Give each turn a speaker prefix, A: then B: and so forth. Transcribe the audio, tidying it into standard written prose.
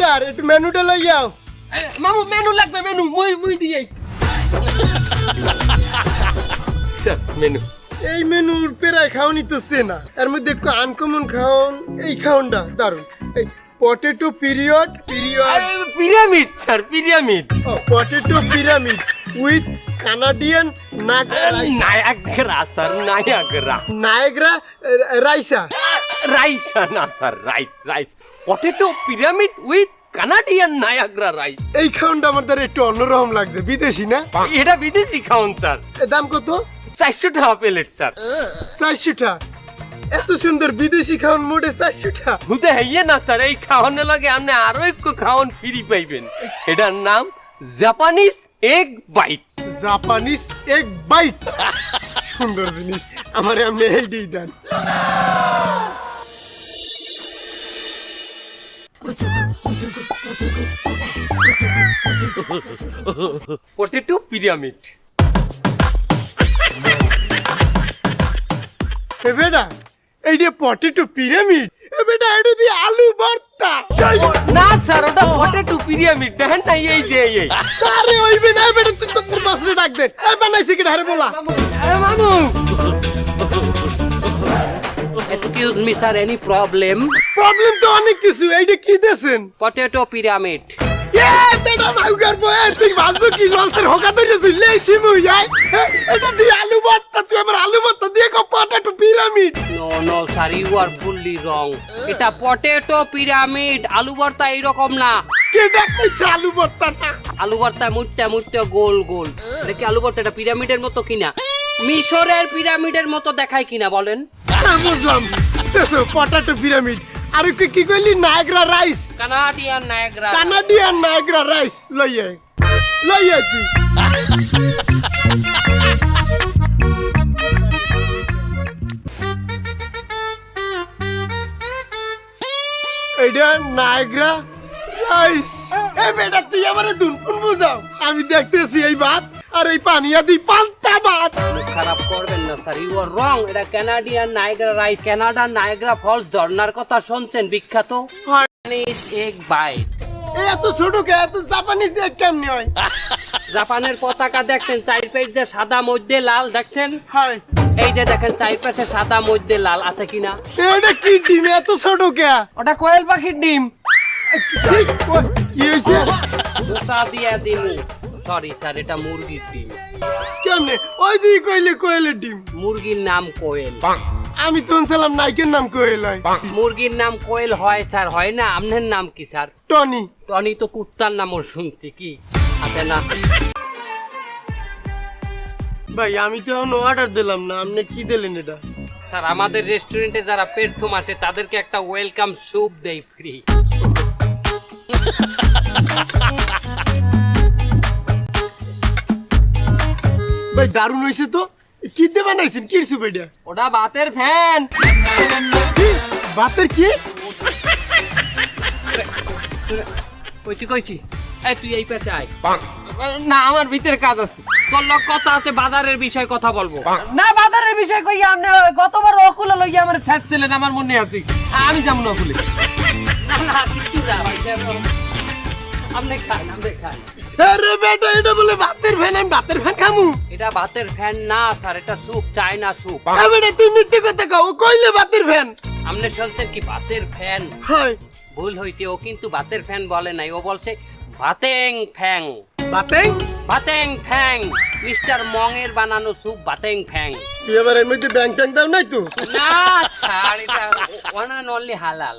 A: Waiter একটু মেনুটা লই যাও।
B: মামু মেনু লাগবে, মেনু মুই দিয়ে স্যার মেনু।
A: এই মেনুর পেরায় খাওয়ানি তো চেনা, এর মধ্যে একটু আনকমন খাওন, এই খাওনটা দারুন। এই potato period
B: pyramid sir, pyramid.
A: Potato pyramid with Canadian
B: Niagara sir, Niagara.
A: Niagara রাইসা।
B: রাইস না sir, rice. Potato pyramid with Canadian Niagara rice.
A: এই খাওনটা আমার দ্বারা একটু অন্যরকম লাগছে, বিদেশি না?
B: এটা বিদেশি খাওন স্যার।
A: দাম কত?
B: 400 টাকা প্লেট স্যার।
A: 400 টাকা? এত সুন্দর বিদেশি খাওন মোটে 400 টাকা?
B: হুতে হইয়ে না স্যার, এই খাওয়ানোর লগে আপনি আরো একটু খাওয়ান ফ্রি পাইবেন। এটার নাম Japanese egg bite.
A: Japanese egg bite, সুন্দর জিনিস, আমার এমনি এইটাই দেন।
B: Potato pyramid.
A: এ বেটা, এই যে পটেটো পিরামিড, এ বেটা এটা দিয়ে আলু ভর্তা।
B: না স্যার, ওটা পটেটো পিরামিড, দেখেন না এই যে এই।
A: আরে ওইবে না বেটা, তুই তোর পাশে ডাক দে। এই বানাইছি কি রে বলা?
B: মামু
C: Excuse me, sir, any problem?
A: Problem তো অনেক কিছু, এইটা কি দেছেন?
C: Potato pyramid.
A: এ বেটা মাউগার বয়, তুই ভাবছো কি ললসের হোকা ধরে ঝুললেই সিমু যায়? এটা দিয়ে আলু ভর্তা, তুই আমার আলু ভর্তা দিয়ে কো potato pyramid?
C: No, sir, you are fully wrong. এটা potato pyramid. আলু ভর্তা এইরকম না।
A: কে ডাকছে আলু ভর্তা না?
C: আলু ভর্তা মুটটা গোল গোল। এটা কি আলু ভর্তা? এটা পিরামিডের মতো কিনা? মিশরের পিরামিডের মতো দেখায় কিনা বলেন?
A: হ্যাঁ বুঝলাম, দেছো পটেটো পিরামিড। আর কি কইলি? Niagara rice.
C: Canadian Niagara.
A: Canadian Niagara rice লই আয় তুই। এইটা নায়াগ্রা রাইস। এ বেটা তুই আমারে দুনপুন বুঝাও, আমি দেখতেছি এই ভাত আর এই পানিয়া দি পান্তা ভাত।
C: খারাপ করবেন না স্যার, ইউ আর রং। এটা কানাডিয়ান নায়াগ্রা রাইস। কানাডার নায়াগ্রা ফলস ঝর্ণার কথা শুনছেন? বিখ্যাত জাপানিজ এগ বাইট।
A: এত ছোট কে? এত জাপানিজ এক কেমনে হয়?
C: জাপানের পতাকা দেখছেন? চারপাশ দিয়ে সাদা মধ্যে লাল দেখছেন?
A: হাই,
C: এই যে দেখেন চারপাশে সাদা মধ্যে লাল আছে কিনা?
A: এটা কি ডিম এত ছোট কে?
B: ওটা কোয়েল পাখির ডিম।
A: কি হয়েছে?
C: মুসা দিয়া দিমু। সরি স্যার, এটা মুরগির ডিম।
A: কেমনে? ওই দিকে কইলে কোয়েলের ডিম।
C: মুরগির নাম কোয়েল।
A: আমি তো শুনছিলাম নাইকের নাম কোয়েল হয়।
C: মুরগির নাম কোয়েল হয় স্যার, হয় না? আপনার নাম কি স্যার?
A: টনি।
C: টনি তো কুত্তার নামও শুনছি, কি আছে না?
A: ভাই আমি তো এখন অর্ডার দিলাম না, আপনি কি দিলেন এটা?
C: স্যার আমাদের রেস্টুরেন্টে যারা প্রথম আসে তাদেরকে একটা ওয়েলকাম স্যুপ দেই ফ্রি।
A: ভাই দারুণ হয়েছে তো। কি দিয়ে বানাইছেন? কি সুপ এটা?
B: ওটা ভাতের ফ্যান।
A: কি? ভাতের কি?
C: কইছি কইছি, এই তুই এই পাশে আয়।
B: না, আমার ভিতরে কাজ আছে।
C: তোর লোক কথা আছে, বাজারের বিষয়ে কথা বলবো।
B: না, বাজারের বিষয় কই? আপনি গতবার অকুলে লইয়া আমার ছাড়ছিলেন, আমার মনে আছে। আমি যাবো না অকুলে।
C: না না কিছু যা ভাই, আপনি খান, আপনি খান।
A: আরে বেটা, এটা বলে ভাতের ফ্যান, আমি ভাতের ফ্যান খামু?
C: এটা ভাতের ফ্যান না স্যার, এটা স্যুপ, চায়না স্যুপ।
A: এ বেটা তুই মিথ্যে কথা কও, কইলে ভাতের ফ্যান।
C: আপনি শুনছেন কি ভাতের ফ্যান?
A: হয়
C: ভুল হইতে, ও কিন্তু ভাতের ফ্যান বলে নাই, ও বলছে ভাতেং ফ্যাং।
A: ভাতেং?
C: ভাতেং ফ্যাং, মিস্টার মংয়ের বানানো স্যুপ ভাতেং ফ্যাং।
A: তুই এবার এর মধ্যে ব্যাং ট্যাং দাও নাই তো?
C: না স্যার, এটা ওয়ান অ্যান্ড অনলি হালাল।